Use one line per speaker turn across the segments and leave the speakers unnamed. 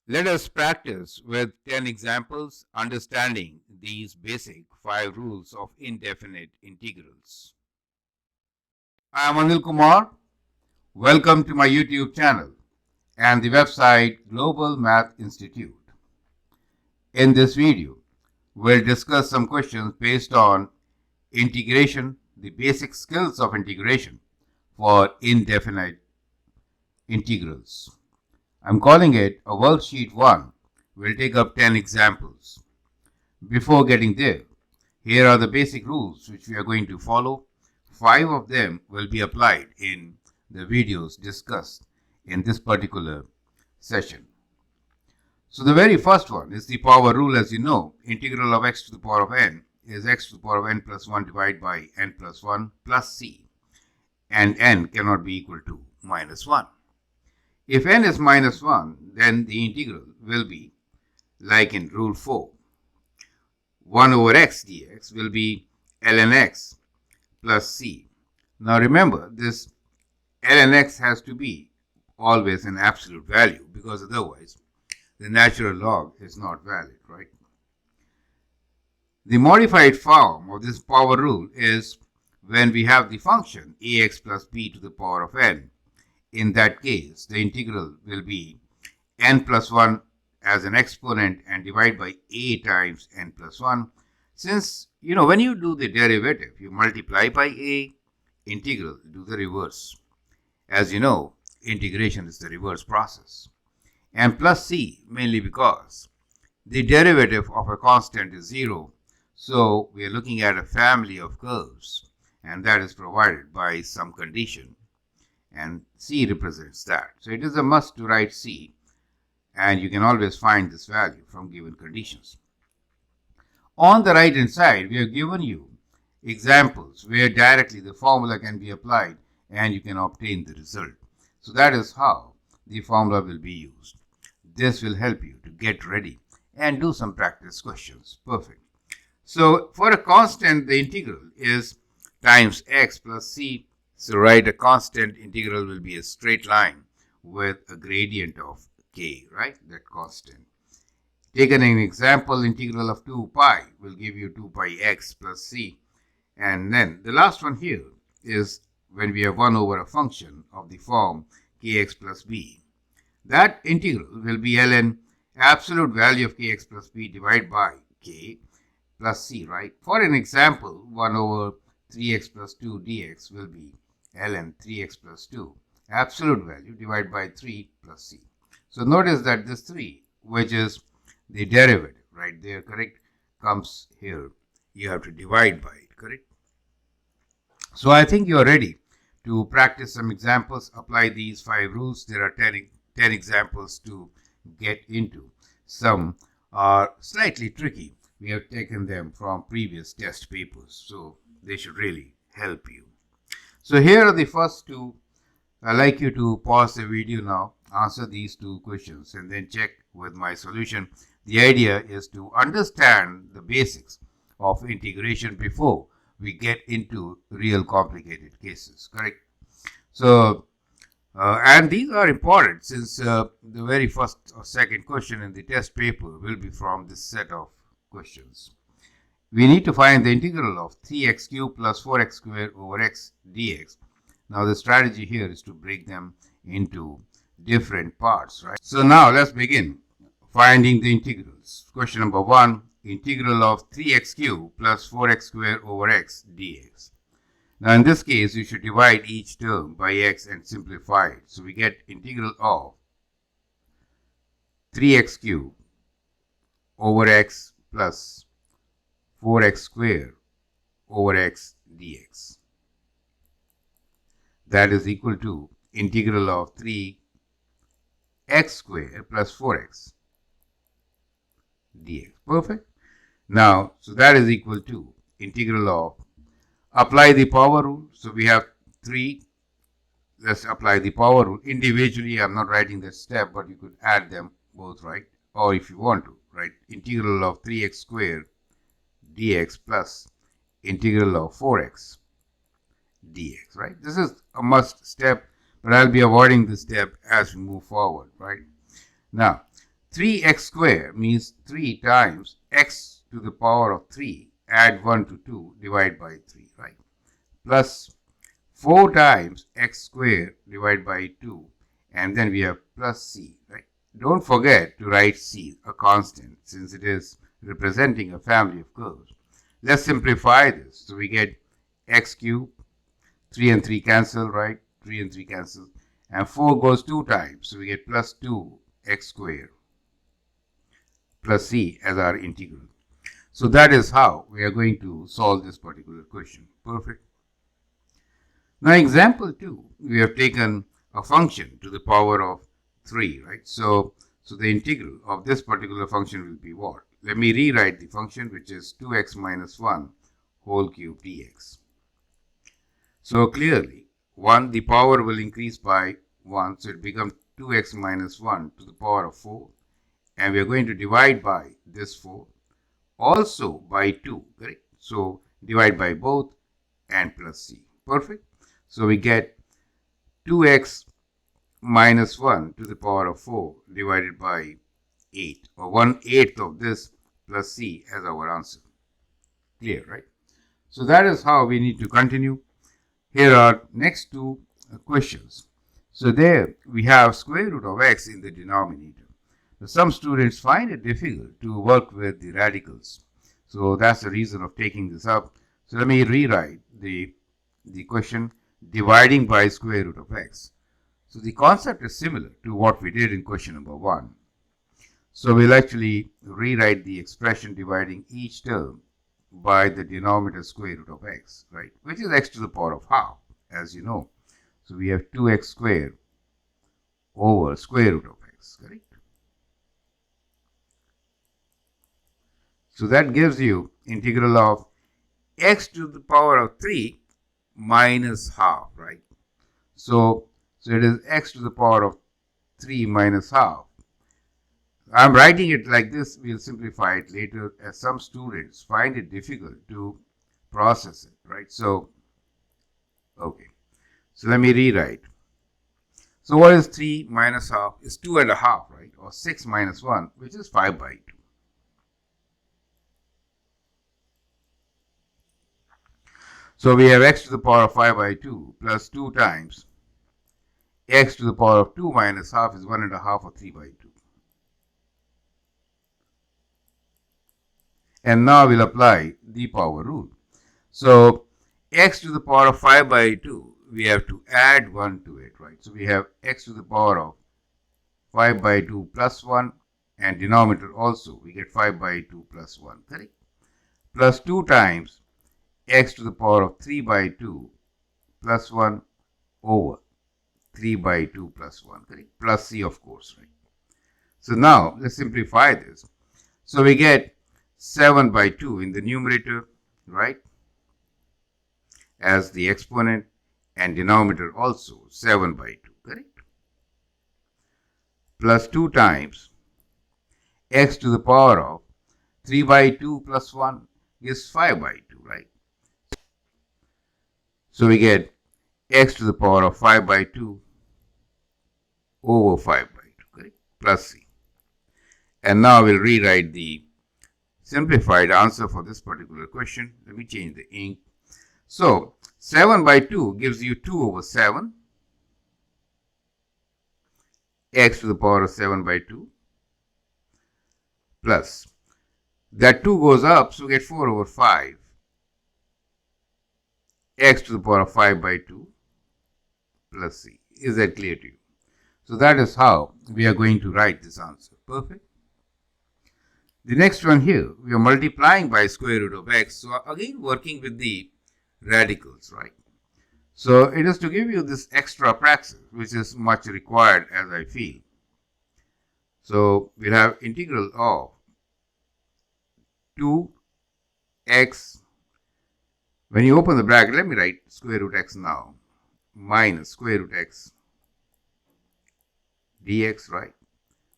Let us practice with 10 examples understanding these basic 5 rules of indefinite integrals. I am Anil Kumar. Welcome to my YouTube channel and the website Global Math Institute. In this video, we'll discuss some questions based on integration, the basic skills of integration for indefinite integrals. I'm calling it a worksheet 1. We'll take up 10 examples. Before getting there, here are the basic rules which we are going to follow. 5 of them will be applied in the videos discussed in this particular session. So the very first one is the power rule. As you know, integral of x to the power of n is x to the power of n plus 1 divided by n plus 1 plus c, and n cannot be equal to minus 1. If n is minus 1, then the integral will be like in rule 4. 1 over x dx will be ln x plus c. Now remember, this ln x has to be always an absolute value, because otherwise the natural log is not valid, right? The modified form of this power rule is when we have the function ax plus b to the power of n. In that case, the integral will be n plus 1 as an exponent and divide by a times n plus 1. Since, when you do the derivative, you multiply by a, integral, do the reverse. As you know, integration is the reverse process. And plus c, mainly because the derivative of a constant is 0. So we are looking at a family of curves, and that is provided by some condition. And c represents that. So it is a must to write c, and you can always find this value from given conditions. On the right hand side, we have given you examples where directly the formula can be applied and you can obtain the result. So that is how the formula will be used. This will help you to get ready and do some practice questions. Perfect. So for a constant, the integral is times x plus c. So write a constant integral will be a straight line with a gradient of k, right? That constant. Taken an example, integral of 2 pi will give you 2 pi x plus c. And then the last one here is when we have 1 over a function of the form kx plus b. That integral will be ln absolute value of kx plus b divided by k plus c, right? For an example, 1 over 3x plus 2 dx will be ln 3x plus 2 absolute value divided by 3 plus c. So notice that this 3, which is the derivative right there, correct, comes here. You have to divide by it, correct? So I think you are ready to practice some examples, apply these 5 rules. There are 10 examples to get into. Some are slightly tricky. We have taken them from previous test papers, so they should really help you. So here are the first 2. I'd like you to pause the video now, answer these 2 questions, and then check with my solution. The idea is to understand the basics of integration before we get into real complicated cases, correct? So, and these are important since the very first or second question in the test paper will be from this set of questions. We need to find the integral of 3x cubed plus 4x squared over x dx. Now the strategy here is to break them into different parts, right? So now let's begin finding the integrals. Question number 1, integral of 3x cubed plus 4x squared over x dx. Now in this case, you should divide each term by x and simplify it. So we get integral of 3x cubed over x plus 4x squared over x dx. That is equal to integral of 3x squared plus 4x dx. Perfect. Now, so that is equal to integral of, apply the power rule. So we have 3. Let's apply the power rule. Individually, I'm not writing that step, but you could add them both, right? Or if you want to, right? Integral of 3x squared dx plus integral of 4x dx, right? This is a must step, but I'll be avoiding this step as we move forward, right? Now, 3x squared means 3 times x to the power of 3, add 1 to 2, divide by 3, right? Plus 4 times x squared divided by 2, and then we have plus c, right? Don't forget to write c, a constant, since it is representing a family of curves. Let's simplify this. So we get x cubed, 3 and 3 cancel, right? 3 and 3 cancel, and 4 goes 2 times, so we get plus 2x squared plus c as our integral. So that is how we are going to solve this particular question. Perfect. Now example 2, we have taken a function to the power of 3, right? So the integral of this particular function will be what? Let me rewrite the function, which is 2x minus 1 whole cube dx. So clearly, 1, the power will increase by 1, so it becomes 2x minus 1 to the power of 4. And we are going to divide by this 4, also by 2, correct? So divide by both and plus c. Perfect. So we get 2x minus 1 to the power of 4 divided by 8, or 1/8 of this plus c as our answer. Clear, right? So that is how we need to continue. Here are next two questions. So there we have square root of x in the denominator. Some students find it difficult to work with the radicals. So that's the reason of taking this up. So let me rewrite the question, dividing by square root of x. So the concept is similar to what we did in question number 1. So we'll actually rewrite the expression dividing each term by the denominator square root of x, right? Which is x to the power of half, as you know. So we have 2x squared over square root of x, correct? So that gives you integral of x to the power of 3 minus half, right? So it is x to the power of 3 minus half. I'm writing it like this. We'll simplify it later, as some students find it difficult to process it, right? So, okay. So let me rewrite. So what is 3 minus half? Is 2.5, right? Or 6 minus 1, which is 5 by 2. So we have x to the power of 5 by 2 plus 2 times x to the power of 2 minus half is 1.5 or 3 by 2. And now we'll apply the power rule. So x to the power of 5 by 2, we have to add 1 to it, right? So we have x to the power of 5 by 2 plus 1, and denominator also, we get 5 by 2 plus 1, correct? Plus 2 times x to the power of 3 by 2 plus 1 over 3 by 2 plus 1, correct? Plus c, of course, right? So now let's simplify this. So we get 7 by 2 in the numerator, right? As the exponent, and denominator also 7 by 2, correct? Plus 2 times x to the power of 3 by 2 plus 1 is 5 by 2, right? So we get x to the power of 5 by 2 over 5 by 2, correct? Plus c. And now we'll rewrite the simplified answer for this particular question. Let me change the ink. So 7 by 2 gives you 2 over 7. X to the power of 7 by 2 plus that 2 goes up, so we get 4 over 5. X to the power of 5 by 2 plus c. Is that clear to you? So that is how we are going to write this answer. Perfect. The next one here, we are multiplying by square root of x. So again, working with the radicals, right? So it is to give you this extra praxis, which is much required, as I feel. So we'll have integral of 2x. When you open the bracket, let me write square root x now, minus square root x dx, right?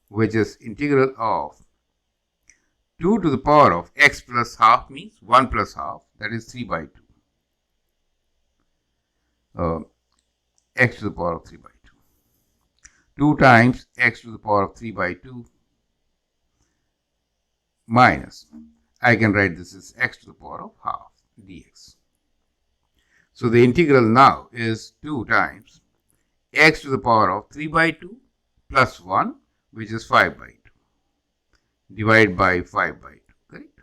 Which is integral of 2 to the power of x plus half, means 1 plus half, that is 3 by 2. X to the power of 3 by 2. 2 times x to the power of 3 by 2 minus, I can write this as x to the power of half dx. So the integral now is 2 times x to the power of 3 by 2 plus 1, which is 5 by 2, divided by 5 by 2, correct?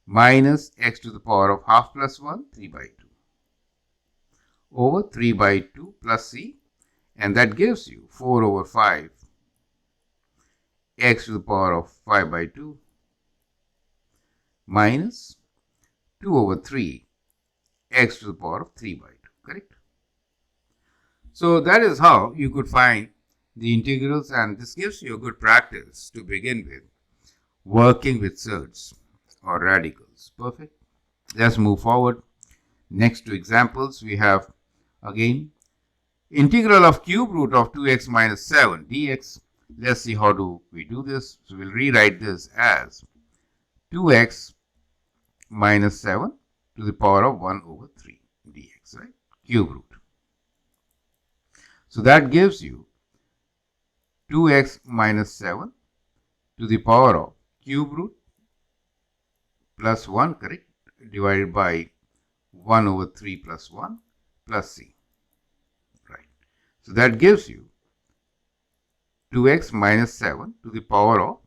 Minus x to the power of half plus 1, 3 by 2, over 3 by 2 plus c, and that gives you 4 over 5 x to the power of 5 by 2 minus 2 over 3 x to the power of 3 by 2, correct? So that is how you could find the integrals, and this gives you a good practice to begin with working with surds or radicals. Perfect. Let's move forward. Next two examples we have again integral of cube root of 2x minus 7 dx. Let's see how do we do this. So we'll rewrite this as 2x minus 7 to the power of 1 over 3 dx, right? Cube root. So that gives you 2x minus 7 to the power of cube root plus 1, correct, divided by 1 over 3 plus 1 plus c, right? So that gives you 2x minus 7 to the power of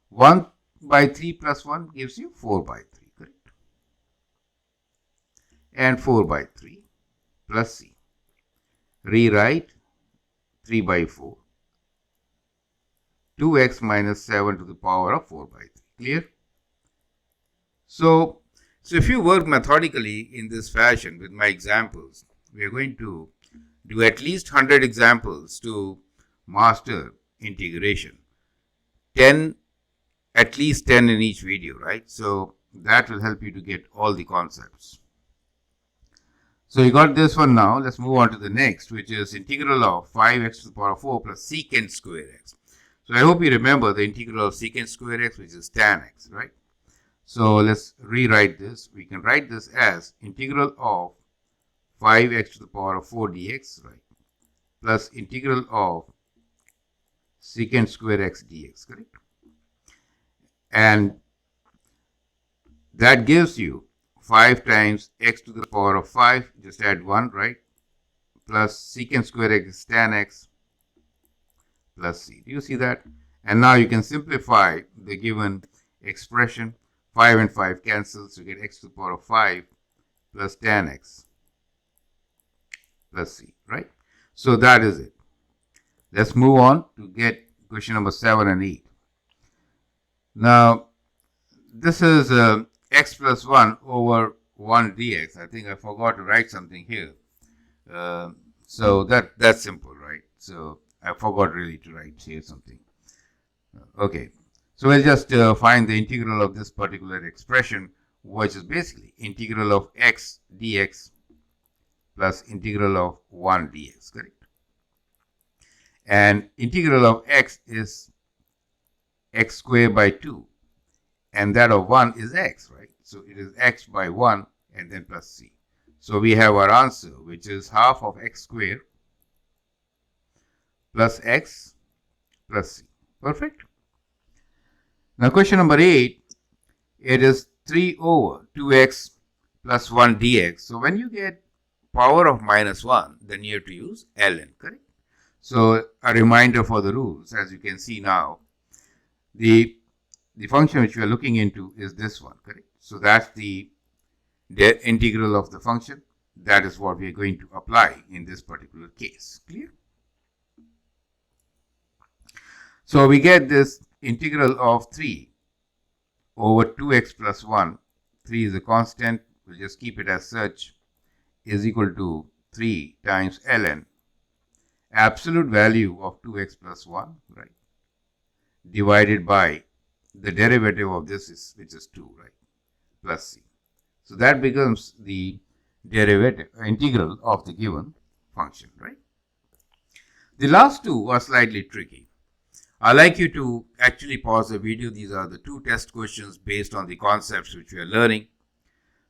1 by 3 plus 1 gives you 4 by 3, correct? And 4 by 3 plus c. Rewrite 3 by 4. 2x minus 7 to the power of 4 by 3. Clear? So if you work methodically in this fashion with my examples, we are going to do at least 100 examples to master integration. 10, at least 10 in each video, right? So that will help you to get all the concepts. So you got this one now. Let's move on to the next, which is integral of 5x to the power of 4 plus secant square x. So I hope you remember the integral of secant square x, which is tan x, right? So let's rewrite this. We can write this as integral of 5x to the power of 4 dx, right? Plus integral of secant square x dx, correct? And that gives you 5 times x to the power of 5, just add 1, right? Plus secant square x is tan x plus c. Do you see that? And now you can simplify the given expression. 5 and 5 cancels, so you get x to the power of 5 plus tan x plus c, right? So that is it. Let's move on to get question number 7 and 8. Now, this is x plus 1 over 1 dx. I think I forgot to write something here. So that's simple, right? So I forgot really to write here something. Okay. So we'll just find the integral of this particular expression, which is basically integral of x dx plus integral of 1 dx, correct? And integral of x is x squared by 2, and that of 1 is x, right? So it is x by 1 and then plus c. So we have our answer, which is half of x squared plus x plus c. Perfect. Now question number 8, it is 3 over 2x plus 1 dx. So when you get power of minus 1, then you have to use ln, correct? So a reminder for the rules, as you can see now, the function which we are looking into is this one, correct? So that's the integral of the function. That is what we are going to apply in this particular case. Clear? So we get this integral of 3 over 2x plus 1. 3 is a constant. We'll just keep it as such, is equal to 3 times ln absolute value of 2x plus 1, right, divided by the derivative of this, is which is 2, right, plus c. So that becomes the derivative integral of the given function, right? The last two are slightly tricky. I'd like you to actually pause the video. These are the two test questions based on the concepts which we are learning.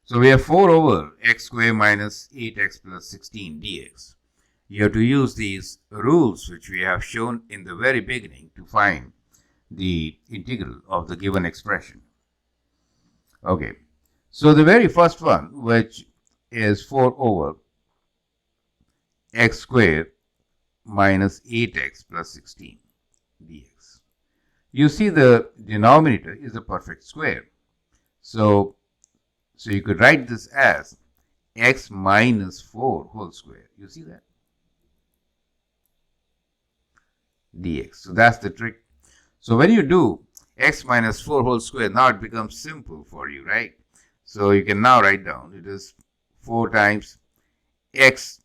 So we have 4 over x squared minus 8x plus 16 dx. You have to use these rules which we have shown in the very beginning to find the integral of the given expression. Okay, so the very first one, which is 4 over x squared minus 8x plus 16 dx. You see the denominator is a perfect square. So you could write this as x minus 4 whole square. You see that? Dx. So that's the trick. So when you do x minus 4 whole square, now it becomes simple for you, right? So you can now write down it is 4 times x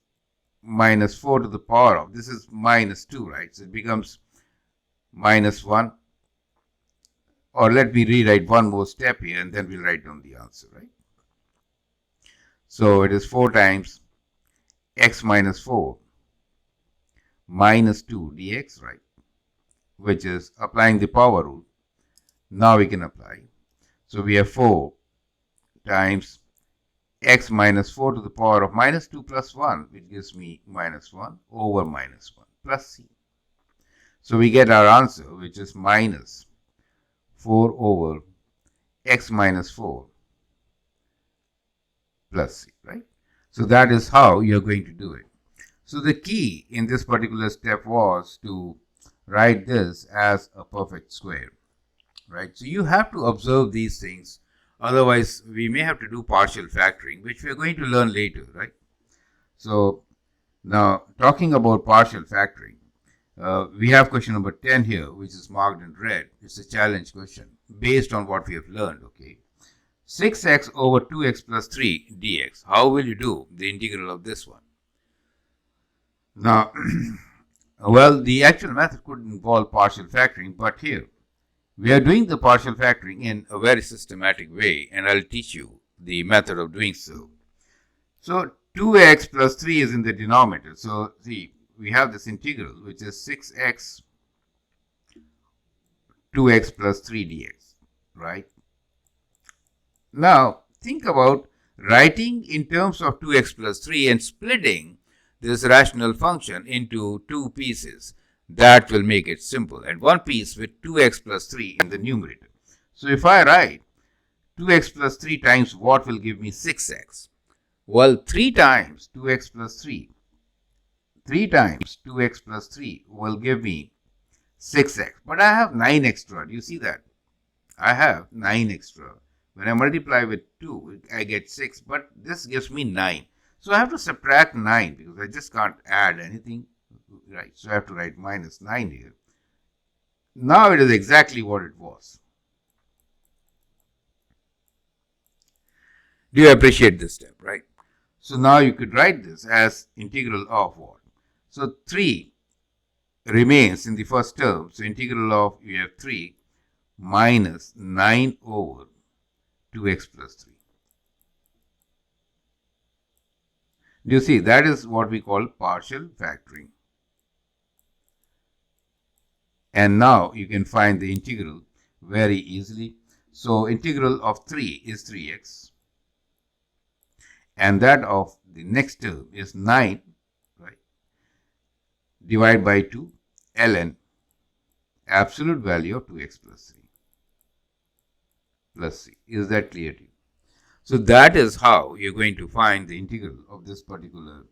minus 4 to the power of, this is minus 2, right? So it becomes minus 1. Or let me rewrite one more step here and then we'll write down the answer, right? So it is 4 times x minus 4 minus 2 dx, right? Which is applying the power rule. Now we can apply. So we have 4 times x minus 4 to the power of minus 2 plus 1, which gives me minus 1 over minus 1 plus c. So we get our answer, which is minus 4 over x minus 4 plus c, right? So that is how you're going to do it. So the key in this particular step was to write this as a perfect square, right? So you have to observe these things. Otherwise, we may have to do partial factoring, which we are going to learn later, right? So now talking about partial factoring, we have question number 10 here, which is marked in red. It's a challenge question based on what we have learned, okay? 6x over 2x plus 3 dx. How will you do the integral of this one? Now, well, the actual method could involve partial factoring, but here we are doing the partial factoring in a very systematic way, and I'll teach you the method of doing so. So 2x plus 3 is in the denominator. So see, we have this integral, which is 6x 2x plus 3 dx, right? Now, think about writing in terms of 2x plus 3 and splitting this rational function into two pieces. That will make it simple. And one piece with 2x plus 3 in the numerator. So if I write 2x plus 3 times what will give me 6x? Well, 3 times 2x plus 3. 3 times 2x plus 3 will give me 6x. But I have 9 extra. Do you see that? I have 9 extra. When I multiply with 2, I get 6. But this gives me 9. So I have to subtract 9 because I just can't add anything. Right, so I have to write minus 9 here. Now it is exactly what it was. Do you appreciate this step, right? So now you could write this as integral of what? So 3 remains in the first term. So integral of, you have 3 minus 9 over 2x plus 3. Do you see? That is what we call partial factoring. And now you can find the integral very easily. So integral of 3 is 3x. And that of the next term is 9, right? Divide by 2, ln absolute value of 2x plus 3 plus c. Is that clear to you? So that is how you're going to find the integral of this particular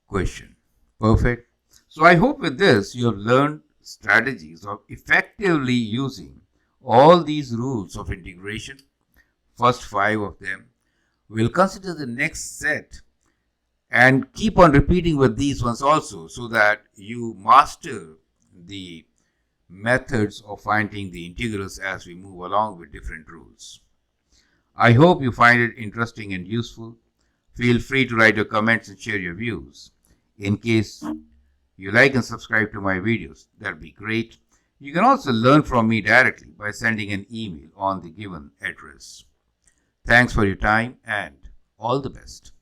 question. Perfect. So I hope with this you have learned strategies of effectively using all these rules of integration, first 5 of them. We'll consider the next set and keep on repeating with these ones also so that you master the methods of finding the integrals as we move along with different rules. I hope you find it interesting and useful. Feel free to write your comments and share your views. In case you like and subscribe to my videos, that'd be great. You can also learn from me directly by sending an email on the given address. Thanks for your time and all the best.